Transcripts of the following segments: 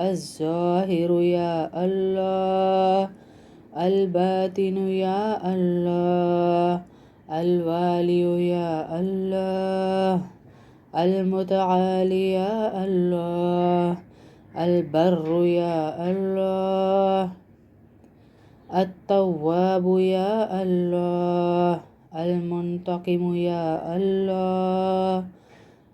الظاهر يا الله الباطن يا الله الوالي يا الله المتعالي يا الله البر يا الله التواب يا الله المنتقم يا الله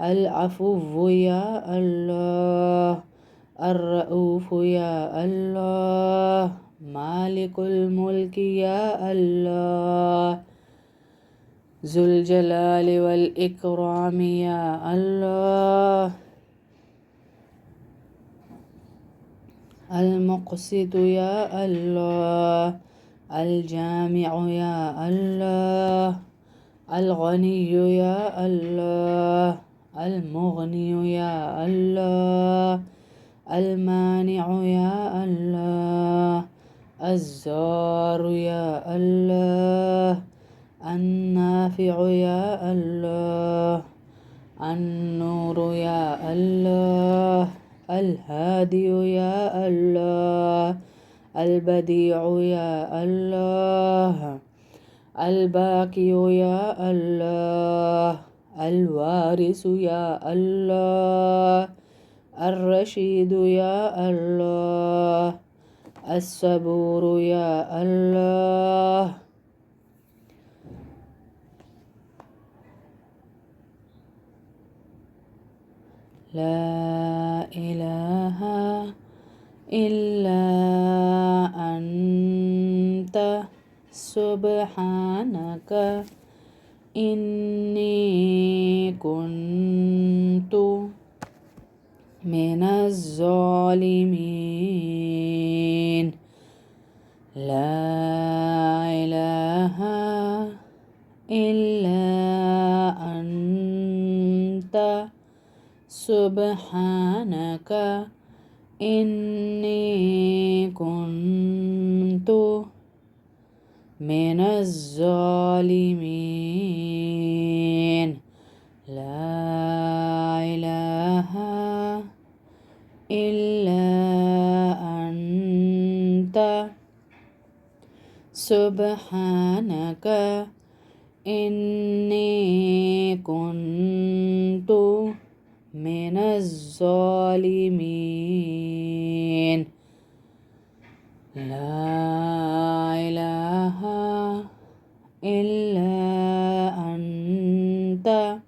العفو يا الله الرؤوف يا الله مالك الملك يا الله ذو الجلال والإكرام يا الله المقسط يا الله الجامع يا الله الغني يا الله المغني يا الله المانع يا الله الزار يا الله النافع يا الله النور يا الله الهادي يا الله البديع يا الله الباقي يا الله الوارث يا الله الرشيد يا الله الصبور يا الله لا إله إلا أنت سبحانك إني كنت من الظالمين لا إله إلا أنت سبحانك إني كنت من الظالمين لا إله إلا أنت سبحانك إني كنت من الظالمين لا إله إلا أنت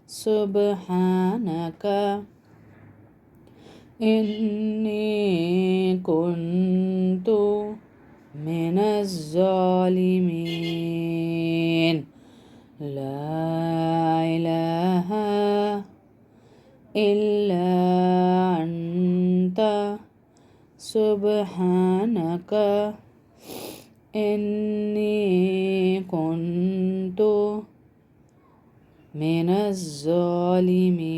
سبحانك إني كنت من الظالمين لا إله إلا أنت سبحانك إني كنت من الظالمين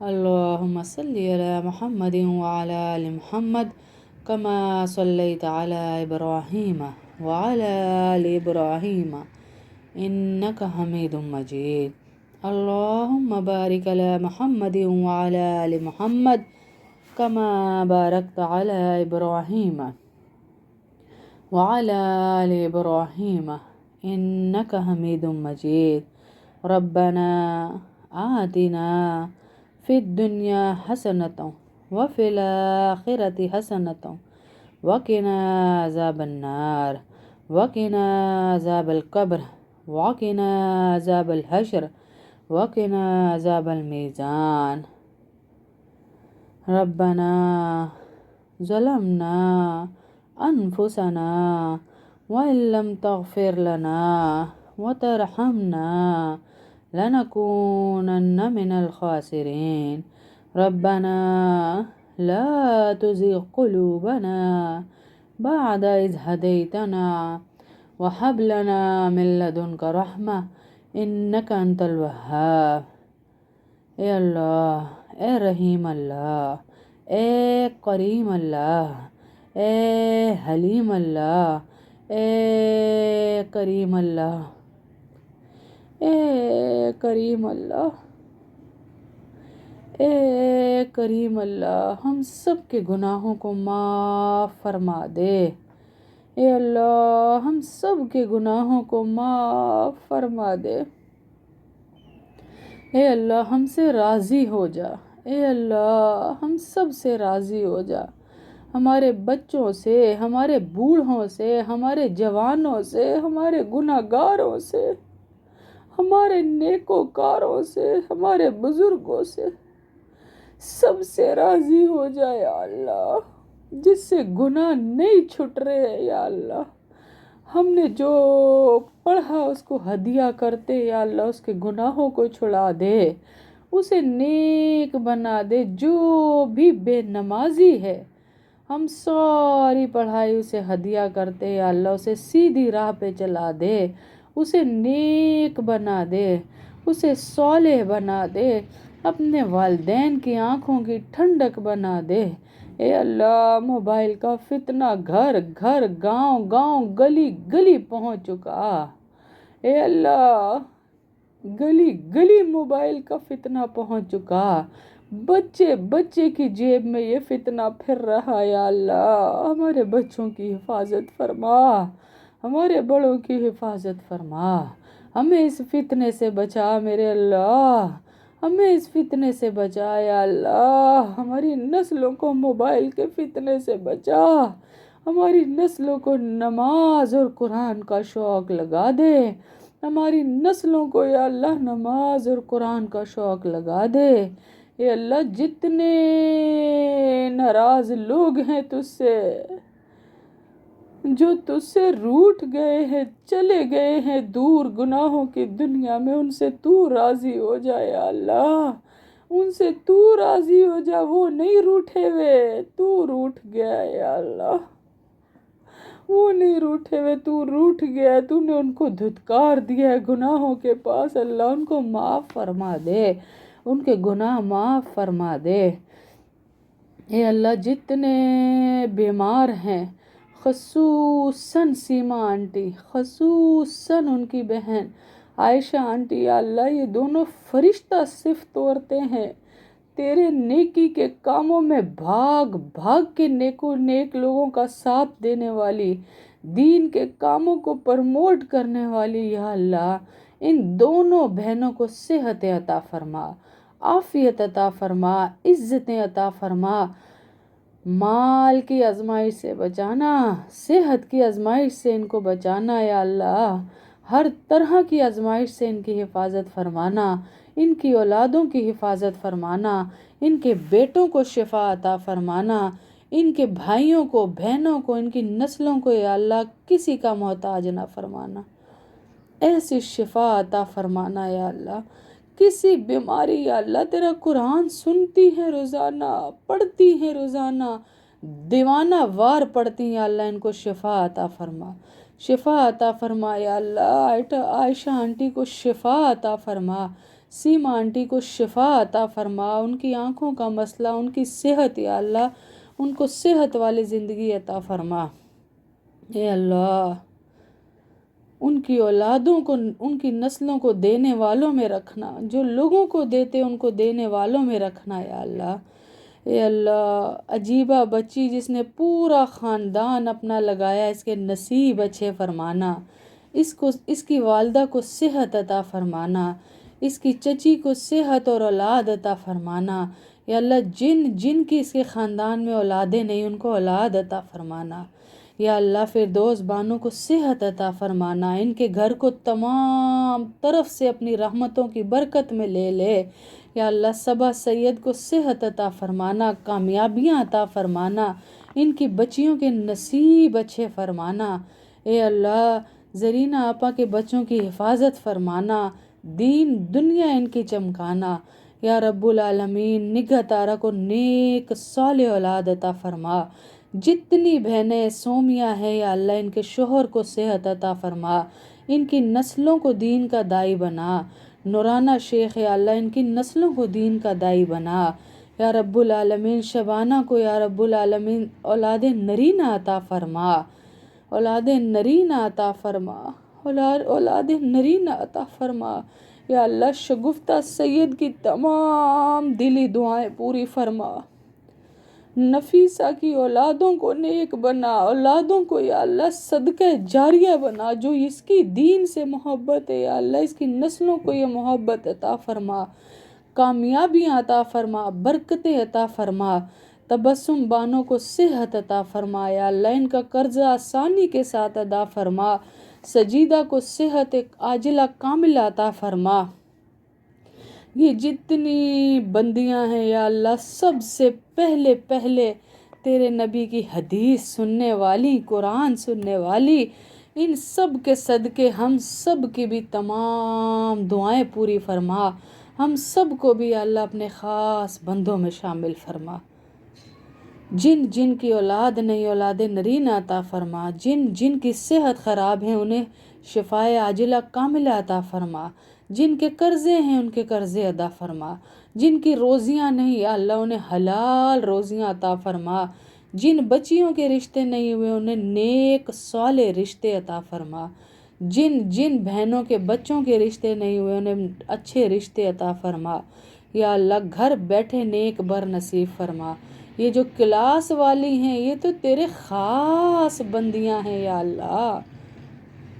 اللهم صل على محمد وعلى آل محمد كما صليت على إبراهيم وعلى آل إبراهيم إنك حميد مجيد اللهم بارك على محمد وعلى آل محمد كما باركت على إبراهيم وعلى آل إبراهيم إنك حميد مجيد ربنا آتنا في الدنيا حسنة وفي الآخرة حسنة وقنا عذاب النار وقنا عذاب القبر وقنا عذاب الحشر وقنا عذاب الميزان ربنا ظلمنا أنفسنا وإن لم تغفر لنا وترحمنا لنكونن من الخاسرين ربنا لا تزغ قلوبنا بعد إذ هديتنا وهب لنا من لدنك رحمة إنك أنت الوهاب يا الله اے رحیم اللہ اے کریم اللہ اے حلیم اللہ اے کریم اللہ اے کریم اللہ اے کریم اللہ ہم سب کے گناہوں کو معاف فرما دے، اے اللہ ہم سب کے گناہوں کو معاف فرما دے، اے اللہ ہم سے راضی ہو جا، اے اللہ ہم سب سے راضی ہو جا، ہمارے بچوں سے، ہمارے بوڑھوں سے، ہمارے جوانوں سے، ہمارے گناہگاروں سے، ہمارے نیکوکاروں سے، ہمارے بزرگوں سے، سب سے راضی ہو جائے یا اللہ، جس سے گناہ نہیں چھٹ رہے یا اللہ، ہم نے جو پڑھا اس کو ہدیہ کرتے یا اللہ، اس کے گناہوں کو چھڑا دے، اسے نیک بنا دے، جو بھی بے نمازی ہے ہم ساری پڑھائی اسے ہدیہ کرتے یا اللہ، اسے سیدھی راہ پہ چلا دے، اسے نیک بنا دے، اسے صالح بنا دے، اپنے والدین کی آنکھوں کی ٹھنڈک بنا دے، اے اللہ موبائل کا فتنہ گھر گھر گاؤں گاؤں گلی گلی پہنچ چکا، اے اللہ گلی گلی موبائل کا فتنہ پہنچ چکا، بچے بچے کی جیب میں یہ فتنہ پھر رہا یا اللہ، ہمارے بچوں کی حفاظت فرما، ہمارے بڑوں کی حفاظت فرما، ہمیں اس فتنے سے بچا میرے اللہ، ہمیں اس فتنے سے بچا یا اللہ، ہماری نسلوں کو موبائل کے فتنے سے بچا، ہماری نسلوں کو نماز اور قرآن کا شوق لگا دے، ہماری نسلوں کو یا اللہ نماز اور قرآن کا شوق لگا دے، اے اللہ جتنے ناراض لوگ ہیں تجھ سے، جو تجھ سے روٹھ گئے ہیں، چلے گئے ہیں دور گناہوں کی دنیا میں، ان سے تو راضی ہو جائے یا اللہ، ان سے تو راضی ہو جا، وہ نہیں روٹھے ہوئے، تو روٹھ گیا یا اللہ، وہ نہیں روٹھے ہوئے، تو روٹھ گیا، تو نے ان کو دھتکار دیا ہے گناہوں کے پاس، اللہ ان کو معاف فرما دے، ان کے گناہ معاف فرما دے، اے اللہ جتنے بیمار ہیں، خصوصاً سیما آنٹی، خصوصاً ان کی بہن عائشہ آنٹی، یا اللہ یہ دونوں فرشتہ صف توڑتے ہیں، تیرے نیکی کے کاموں میں بھاگ بھاگ کے نیک لوگوں کا ساتھ دینے والی، دین کے کاموں کو پرموٹ کرنے والی، یا اللہ ان دونوں بہنوں کو صحت عطا فرما، عافیت عطا فرما، عزتیں عطا فرما، مال کی آزمائش سے بچانا، صحت کی آزمائش سے ان کو بچانا یا اللہ، ہر طرح کی آزمائش سے ان کی حفاظت فرمانا، ان کی اولادوں کی حفاظت فرمانا، ان کے بیٹوں کو شفا عطا فرمانا، ان کے بھائیوں کو، بہنوں کو، ان کی نسلوں کو یا اللہ کسی کا محتاج نہ فرمانا، ایسی شفا عطا فرمانا یا اللہ، کسی بیماری یا اللہ تیرا قرآن سنتی ہیں روزانہ، پڑھتی ہیں روزانہ، دیوانہ وار پڑھتی ہیں یا اللہ، ان کو شفا عطا فرما، شفا عطا فرما یا اللہ، عائشہ آنٹی کو شفا عطا فرما، سیما آنٹی کو شفا عطا فرما، ان کی آنکھوں کا مسئلہ، ان کی صحت یا اللہ، ان کو صحت والی زندگی عطا فرما، اے اللہ ان کی اولادوں کو، ان کی نسلوں کو دینے والوں میں رکھنا، جو لوگوں کو دیتے ان کو دینے والوں میں رکھنا یا اللہ، اے اللہ عجیبہ بچی جس نے پورا خاندان اپنا لگایا، اس کے نصیب اچھے فرمانا، اس کی والدہ کو صحت عطا فرمانا، اس کی چچی کو صحت اور اولاد عطا فرمانا یا اللہ، جن کی اس کے خاندان میں اولادیں نہیں ان کو اولاد عطا فرمانا یا اللہ، فردوس بانو کو صحت عطا فرمانا، ان کے گھر کو تمام طرف سے اپنی رحمتوں کی برکت میں لے لے یا اللہ، صبا سید کو صحت عطا فرمانا، کامیابیاں عطا فرمانا، ان کی بچیوں کے نصیب اچھے فرمانا، اے اللہ زرینہ آپا کے بچوں کی حفاظت فرمانا، دین دنیا ان کی چمکانا یا رب العالمین، نگہ تارا کو نیک صالح اولاد عطا فرما، جتنی بہنیں سومیہ ہے یا اللہ ان کے شوہر کو صحت عطا فرما، ان کی نسلوں کو دین کا دائی بنا، نورانہ شیخ یا اللہ ان کی نسلوں کو دین کا دائی بنا یا رب العالمین، شبانہ کو یا رب العالمین اولاد نرینہ عطا فرما، اولاد نرینہ عطا فرما، اولاد نرینہ عطا فرما یا اللہ شگفتہ سید کی تمام دلی دعائیں پوری فرما، نفیسہ کی اولادوں کو نیک بنا، اولادوں کو یا اللہ صدقہ جاریہ بنا، جو اس کی دین سے محبت ہے یا اللہ اس کی نسلوں کو یہ محبت عطا فرما، کامیابیاں عطا فرما، برکتیں عطا فرما، تبسم بانوں کو صحت عطا فرما، یا اللہ ان کا قرضہ آسانی کے ساتھ ادا فرما، سجیدہ کو صحت عاجلہ کاملہ عطا فرما۔ یہ جتنی بندیاں ہیں یا اللہ سب سے پہلے تیرے نبی کی حدیث سننے والی، قرآن سننے والی، ان سب کے صدقے ہم سب کی بھی تمام دعائیں پوری فرما، ہم سب کو بھی یا اللہ اپنے خاص بندوں میں شامل فرما۔ جن جن کی اولاد نہیں اولاد نرینہ عطا فرما، جن جن کی صحت خراب ہے انہیں شفائے عاجلہ کاملہ عطا فرما، جن کے قرضے ہیں ان کے قرضے ادا فرما، جن کی روزیاں نہیں یا اللہ انہیں حلال روزیاں عطا فرما، جن بچیوں کے رشتے نہیں ہوئے انہیں نیک صالح رشتے عطا فرما، جن جن بہنوں کے بچوں کے رشتے نہیں ہوئے انہیں اچھے رشتے عطا فرما، یا اللہ گھر بیٹھے نیک بر نصیب فرما۔ یہ جو کلاس والی ہیں یہ تو تیرے خاص بندیاں ہیں یا اللہ،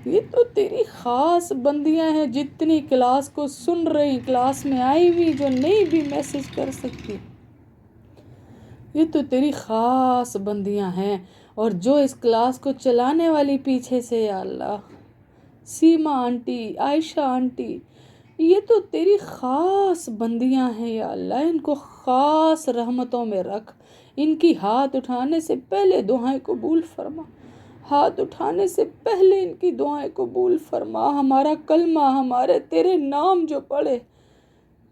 یہ تو تیری خاص بندیاں ہیں، جتنی کلاس کو سن رہی، کلاس میں آئی ہوئی، جو نہیں بھی میسج کر سکتی، یہ تو تیری خاص بندیاں ہیں۔ اور جو اس کلاس کو چلانے والی پیچھے سے یا اللہ، سیما آنٹی، عائشہ آنٹی، یہ تو تیری خاص بندیاں ہیں یا اللہ، ان کو خاص رحمتوں میں رکھ، ان کی ہاتھ اٹھانے سے پہلے دعائیں قبول فرما، ہاتھ اٹھانے سے پہلے ان کی دعائیں قبول فرما، ہمارا کلمہ، ہمارے تیرے نام جو پڑھے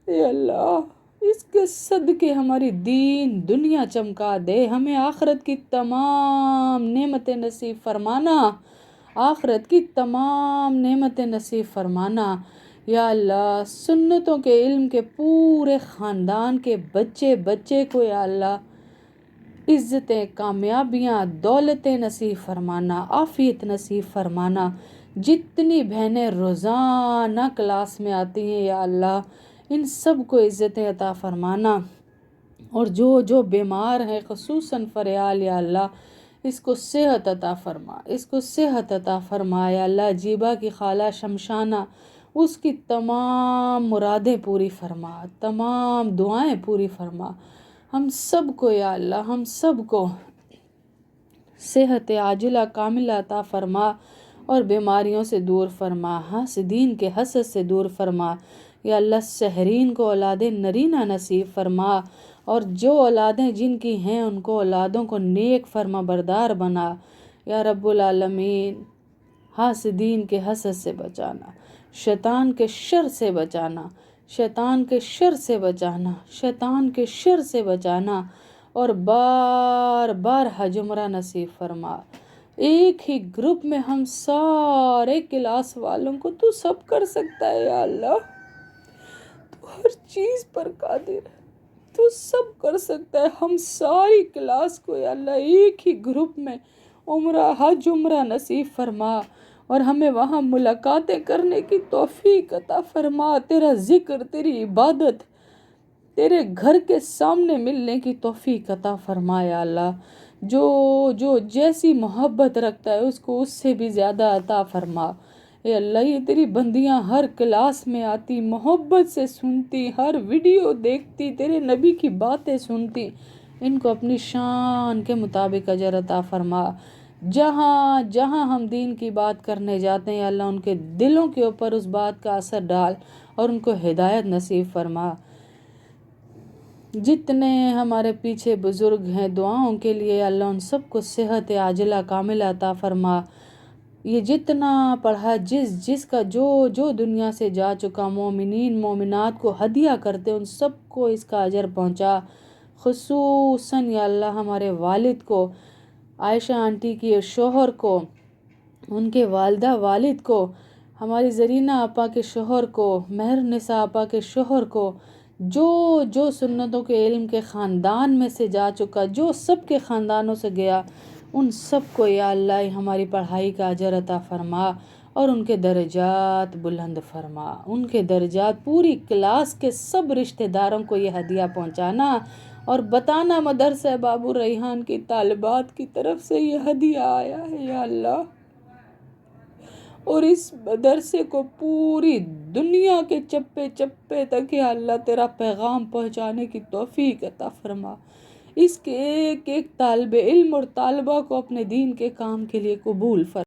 اے اللہ اس کے صدقے ہماری دین دنیا چمکا دے، ہمیں آخرت کی تمام نعمتیں نصیب فرمانا، آخرت کی تمام نعمتیں نصیب فرمانا یا اللہ۔ سنتوں کے علم کے پورے خاندان کے بچے بچے کو یا اللہ عزتیں، کامیابیاں، دولتیں نصیب فرمانا، عافیت نصیب فرمانا۔ جتنی بہنیں روزانہ کلاس میں آتی ہیں یا اللہ ان سب کو عزتیں عطا فرمانا، اور جو بیمار ہیں خصوصاً فریال یا اللہ اس کو صحت عطا فرما، اس کو صحت عطا فرما یا اللہ۔ جیبا کی خالہ شمشانہ اس کی تمام مرادیں پوری فرما، تمام دعائیں پوری فرما، ہم سب کو یا اللہ ہم سب کو صحت عاجلہ کاملہ عطا فرما، اور بیماریوں سے دور فرما، حاسدین کے حسد سے دور فرما یا اللہ۔ سحرین کو اولاد نرینہ نصیب فرما، اور جو اولادیں جن کی ہیں ان کو اولادوں کو نیک فرما بردار بنا یا رب العالمین۔ حاسدین کے حسد سے بچانا، شیطان کے شر سے بچانا، شیطان کے شر سے بچانا، شیطان کے شر سے بچانا، اور بار بار حج عمرہ نصیب فرما۔ ایک ہی گروپ میں ہم سارے کلاس والوں کو تو سب کر سکتا ہے یا اللہ، تو ہر چیز پر قادر ہے، تو سب کر سکتا ہے۔ ہم ساری کلاس کو یا اللہ ایک ہی گروپ میں عمرہ حج عمرہ نصیب فرما، اور ہمیں وہاں ملاقاتیں کرنے کی توفیق عطا فرما، تیرا ذکر، تیری عبادت، تیرے گھر کے سامنے ملنے کی توفیق عطا فرما یا اللہ۔ جو جیسی محبت رکھتا ہے اس کو اس سے بھی زیادہ عطا فرما اے اللہ۔ یہ تیری بندیاں ہر کلاس میں آتی، محبت سے سنتی، ہر ویڈیو دیکھتی، تیرے نبی کی باتیں سنتی، ان کو اپنی شان کے مطابق اجر عطا فرما۔ جہاں جہاں ہم دین کی بات کرنے جاتے ہیں اللہ ان کے دلوں کے اوپر اس بات کا اثر ڈال اور ان کو ہدایت نصیب فرما۔ جتنے ہمارے پیچھے بزرگ ہیں دعاؤں کے لیے اللہ ان سب کو صحت عاجلہ کاملہ عطا فرما۔ یہ جتنا پڑھا جس کا جو دنیا سے جا چکا مومنین مومنات کو ہدیہ کرتے ان سب کو اس کا اجر پہنچا، خصوصاً یا اللہ ہمارے والد کو، عائشہ آنٹی کی شوہر کو، ان کے والدہ والد کو، ہماری زرینہ آپا کے شوہر کو، مہر نساء آپا کے شوہر کو، جو سنتوں کے علم کے خاندان میں سے جا چکا، جو سب کے خاندانوں سے گیا، ان سب کو یا اللہ ہماری پڑھائی کا اجر عطا فرما، اور ان کے درجات بلند فرما، ان کے درجات پوری کلاس کے سب رشتہ داروں کو یہ ہدیہ پہنچانا اور بتانا مدرسہ بابو ریحان کی طالبات کی طرف سے یہ ہدیہ آیا ہے یا اللہ، اور اس مدرسے کو پوری دنیا کے چپے چپے تک یا اللہ تیرا پیغام پہنچانے کی توفیق عطا فرما، اس کے ایک ایک طالب علم اور طالبہ کو اپنے دین کے کام کے لیے قبول فرما۔